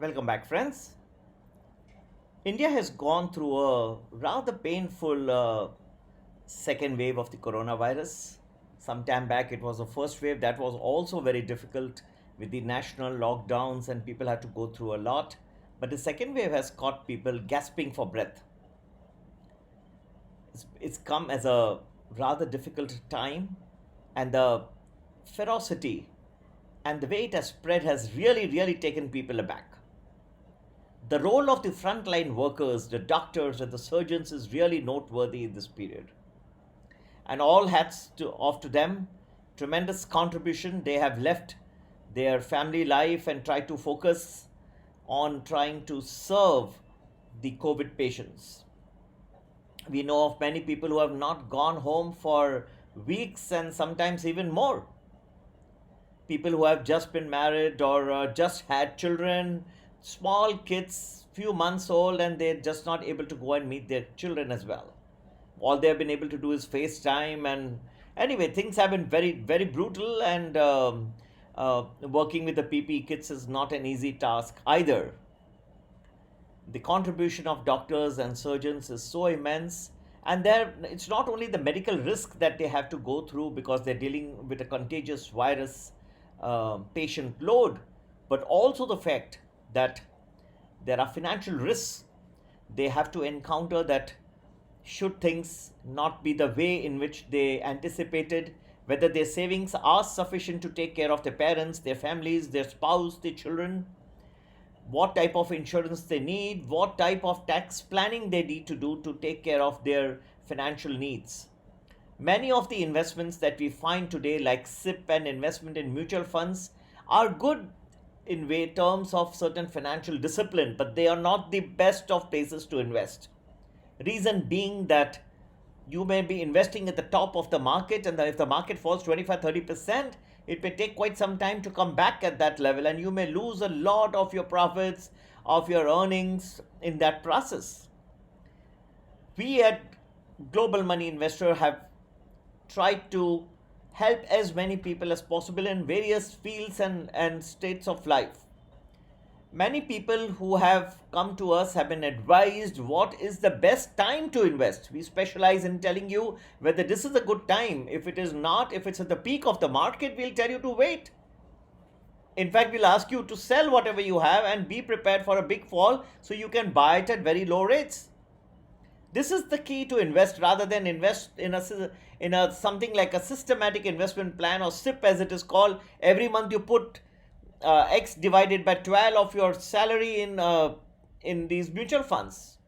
Welcome back, friends. India has gone through a rather painful second wave of the coronavirus. Some time back, it was the first wave that was also very difficult with the national lockdowns, and people had to go through a lot. But the second wave has caught people gasping for breath. It's come as a rather difficult time, and the ferocity and the way it has spread has really taken people aback. The role of the frontline workers, the doctors and the surgeons is really noteworthy in this period. And all hats off to them. Tremendous contribution. They have left their family life and tried to focus on trying to serve the COVID patients. We know of many people who have not gone home for weeks and sometimes even more. People who have just been married or just had children, small kids, few months old, and they're just not able to go and meet their children as well. All they have been able to do is FaceTime, and anyway, things have been very brutal, and working with the PPE kits is not an easy task either. The contribution of doctors and surgeons is so immense, and it's not only the medical risk that they have to go through because they're dealing with a contagious virus patient load, but also the fact that there are financial risks they have to encounter, that should things not be the way in which they anticipated, whether their savings are sufficient to take care of their parents, their families, their spouse, their children, what type of insurance they need, what type of tax planning they need to do to take care of their financial needs. Many of the investments that we find today, like SIP and investment in mutual funds, are good in terms of certain financial discipline, but they are not the best of places to invest. Reason being that you may be investing at the top of the market, and if the market falls 25-30%, it may take quite some time to come back at that level, and you may lose a lot of your profits, of your earnings in that process. We at Global Money Investor have tried to help as many people as possible in various fields and states of life. Many people who have come to us have been advised what is the best time to invest. We specialize in telling you whether this is a good time. If it is not, if it's at the peak of the market, we'll tell you to wait. In fact, we'll ask you to sell whatever you have and be prepared for a big fall so you can buy it at very low rates. This is the key to invest, rather than invest in a something like a systematic investment plan, or SIP as it is called. Every month you put X divided by 12 of your salary in these mutual funds,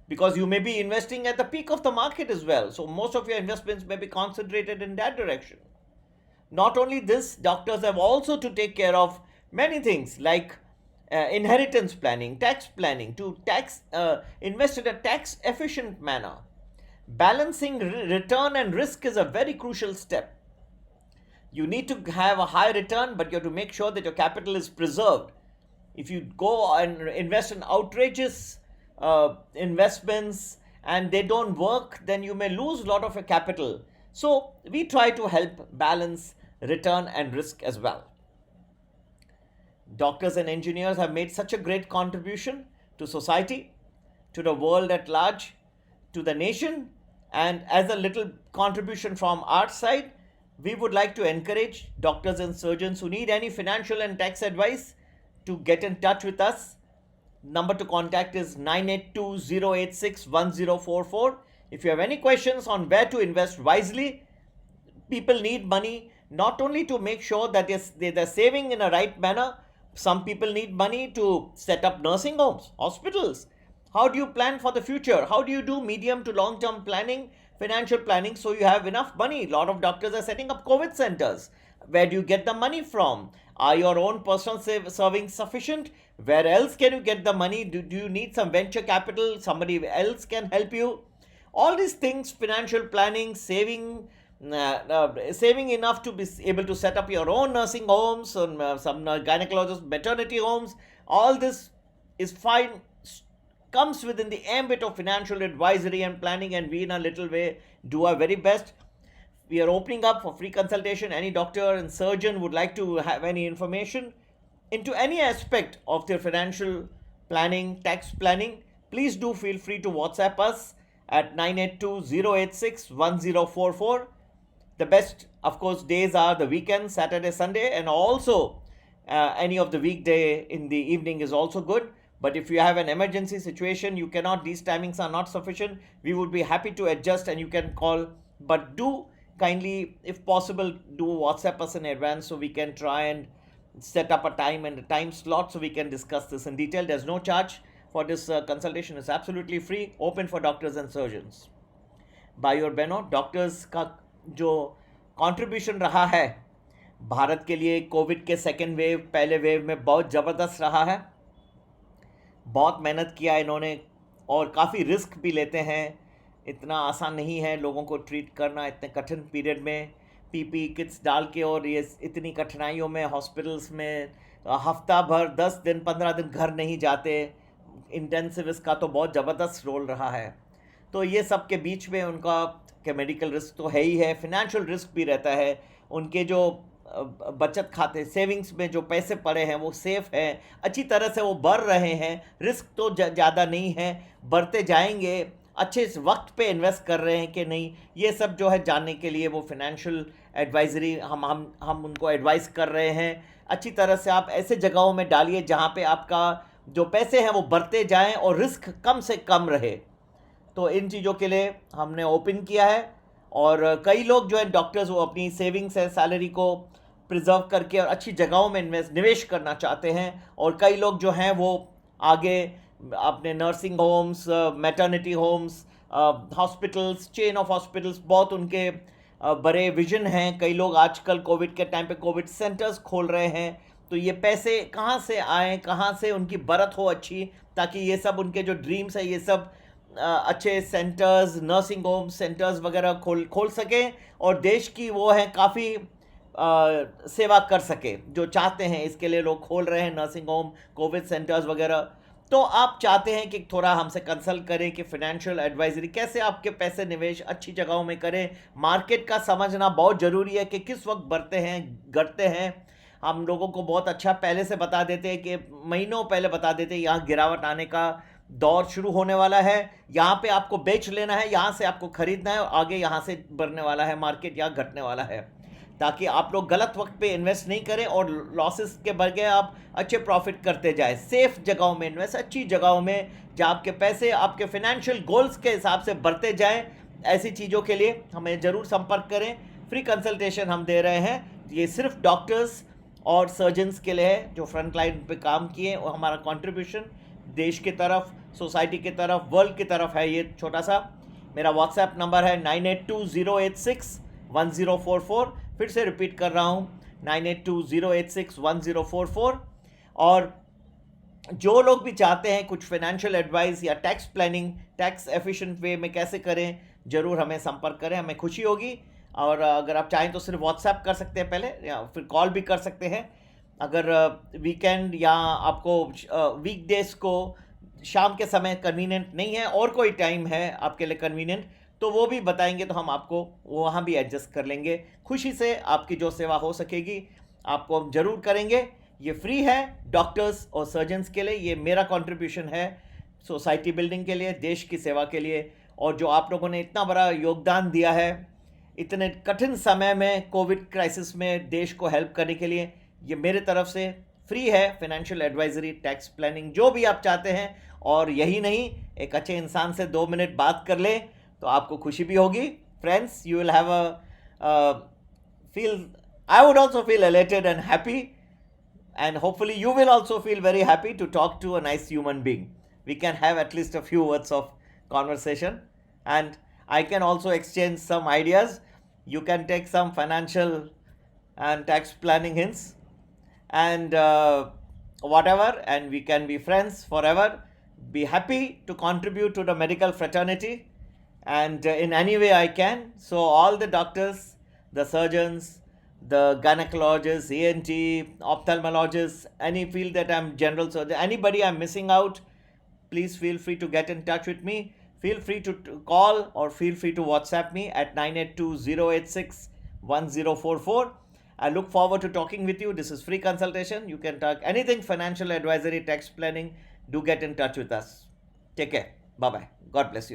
because you may be investing at the peak of the market as well. So most of your investments may be concentrated in that direction. Not only this, doctors have also to take care of many things like inheritance planning, tax planning, to invest in a tax efficient manner. Balancing return and risk is a very crucial step. You need to have a high return, but you have to make sure that your capital is preserved. If you go and invest in outrageous investments and they don't work, then you may lose a lot of your capital. So we try to help balance return and risk as well. Doctors and engineers have made such a great contribution to society, to the world at large, to the nation, and as a little contribution from our side, we would like to encourage doctors and surgeons who need any financial and tax advice to get in touch with us. Number to contact is 9820861044. If you have any questions on where to invest wisely, people need money not only to make sure that they're saving in a right manner. Some people need money to set up nursing homes, hospitals. How do you plan for the future? How do you do medium to long-term planning, financial planning, so you have enough money? A lot of doctors are setting up COVID centers. Where do you get the money from? Are your own personal savings sufficient? Where else can you get the money? Do you need some venture capital? Somebody else can help you. All these things, financial planning, saving enough to be able to set up your own nursing homes, some gynecologist maternity homes, all this is fine, comes within the ambit of financial advisory and planning, and we in a little way do our very best. We are opening up for free consultation. Any doctor and surgeon would like to have any information, into any aspect of their financial planning, tax planning, please do feel free to WhatsApp us at 982-086-1044. The best, of course, days are the weekend, Saturday, Sunday, and also any of the weekday in the evening is also good. But if you have an emergency situation, you cannot, these timings are not sufficient, we would be happy to adjust and you can call. But do kindly, if possible, do WhatsApp us in advance so we can try and set up a time and a time slot so we can discuss this in detail. There's no charge for this consultation. It's absolutely free, open for doctors and surgeons. भाई और बहनों, doctors का जो contribution रहा है भारत के लिए Covid के सेकेंड वेव, पहले वेव में बहुत ज़बरदस्त रहा है. बहुत मेहनत किया इन्होंने और काफ़ी रिस्क भी लेते हैं. इतना आसान नहीं है लोगों को ट्रीट करना इतने कठिन पीरियड में, पीपी किट्स डाल के, और ये इतनी कठिनाइयों में हॉस्पिटल्स में हफ्ता भर 10 दिन 15 दिन घर नहीं जाते. इंटेंसिविस्ट का तो बहुत ज़बरदस्त रोल रहा है. तो ये सब के बीच में उनका के मेडिकल रिस्क तो है ही है, फिनेंशियल रिस्क भी रहता है. उनके जो बचत खाते सेविंग्स में जो पैसे पड़े हैं वो सेफ हैं, अच्छी तरह से वो बढ़ रहे हैं, रिस्क तो ज़्यादा नहीं है, बढ़ते जाएंगे, अच्छे वक्त पे इन्वेस्ट कर रहे हैं कि नहीं, ये सब जो है जानने के लिए वो फिनेंशियल एडवाइजरी हम उनको एडवाइस कर रहे हैं. अच्छी तरह से आप ऐसे जगहों में डालिए जहाँ पे आपका जो पैसे हैं वो बढ़ते जाएं और रिस्क कम से कम रहे. तो इन चीज़ों के लिए हमने ओपन किया है. और कई लोग जो है डॉक्टर्स वो अपनी सेविंग्स है, सैलरी को प्रिजर्व करके और अच्छी जगहों में निवेश करना चाहते हैं. और कई लोग जो हैं वो आगे अपने nursing homes, maternity homes, hospitals, chain of hospitals, बहुत उनके बड़े विजन हैं. कई लोग आजकल कोविड के टाइम पे कोविड सेंटर्स खोल रहे हैं. तो ये पैसे कहाँ से आएँ, कहाँ से उनकी बरत हो अच्छी, ताकि ये सब उनके जो ड्रीम्स है ये सब अच्छे सेंटर्स, नर्सिंग होम सेंटर्स वगैरह खोल सकें और देश की वो है काफ़ी सेवा कर सके. जो चाहते हैं इसके लिए लोग खोल रहे हैं नर्सिंग होम, कोविड सेंटर्स वगैरह. तो आप चाहते हैं कि थोड़ा हमसे कंसल्ट करें कि फिनेंशियल एडवाइजरी कैसे आपके पैसे निवेश अच्छी जगहों में करें. मार्केट का समझना बहुत ज़रूरी है कि किस वक्त बढ़ते हैं घटते हैं. हम लोगों को बहुत अच्छा पहले से बता देते हैं कि महीनों पहले बता देते हैं यहाँ गिरावट आने का दौर शुरू होने वाला है, यहाँ पे आपको बेच लेना है, यहाँ से आपको खरीदना है, और आगे यहाँ से बढ़ने वाला है मार्केट या घटने वाला है, ताकि आप लोग गलत वक्त पे इन्वेस्ट नहीं करें और लॉसेस के बगैर आप अच्छे प्रॉफिट करते जाए. सेफ जगहों में इन्वेस्ट, अच्छी जगहों में जहाँ आपके पैसे आपके फिनेंशियल गोल्स के हिसाब से बढ़ते जाएं. ऐसी चीज़ों के लिए हमें ज़रूर संपर्क करें. फ्री कंसल्टेशन हम दे रहे हैं. ये सिर्फ डॉक्टर्स और सर्जन्स के लिए है जो फ्रंट लाइन पे काम किए, और हमारा कंट्रीब्यूशन देश की तरफ, सोसाइटी की तरफ, वर्ल्ड की तरफ है ये छोटा सा. मेरा व्हाट्सएप नंबर है 9820861044. फिर से रिपीट कर रहा हूँ 9820861044. और जो लोग भी चाहते हैं कुछ फाइनेंशियल एडवाइस या tax planning, tax efficient way में कैसे करें, ज़रूर हमें संपर्क करें, हमें खुशी होगी. और अगर आप चाहें तो सिर्फ व्हाट्सएप कर सकते हैं पहले, या फिर कॉल भी कर सकते हैं. अगर वीकेंड या आपको वीकडेज को शाम के समय कन्वीनियंट नहीं है और कोई टाइम है आपके लिए कन्वीनियंट, तो वो भी बताएंगे तो हम आपको वहाँ भी एडजस्ट कर लेंगे. खुशी से आपकी जो सेवा हो सकेगी आपको हम ज़रूर करेंगे. ये फ्री है डॉक्टर्स और सर्जन्स के लिए. ये मेरा कंट्रीब्यूशन है सोसाइटी बिल्डिंग के लिए, देश की सेवा के लिए. और जो आप लोगों ने इतना बड़ा योगदान दिया है इतने कठिन समय में, कोविड क्राइसिस में देश को हेल्प करने के लिए, ये मेरे तरफ से फ्री है फाइनेंशियल एडवाइजरी, टैक्स प्लानिंग, जो भी आप चाहते हैं. और यही नहीं, एक अच्छे इंसान से 2 मिनट बात कर ले तो आपको खुशी भी होगी. Friends, you will have feel, I would also feel elated and happy, and hopefully you will also feel very happy to talk to a nice human being. We can have at least a few words of conversation, and I can also exchange some ideas. You can take some financial and tax planning hints and whatever, and we can be friends forever. Be happy to contribute to the medical fraternity, and in any way I can. So all the doctors, the surgeons, the gynecologists, ENT, ophthalmologists, any field that I'm general surgeon, anybody I'm missing out, please feel free to get in touch with me. Feel free to call or feel free to WhatsApp me at 9820861044. I look forward to talking with you. This is free consultation. You can talk anything financial advisory, tax planning. Do get in touch with us. Take care. Bye bye. God bless you.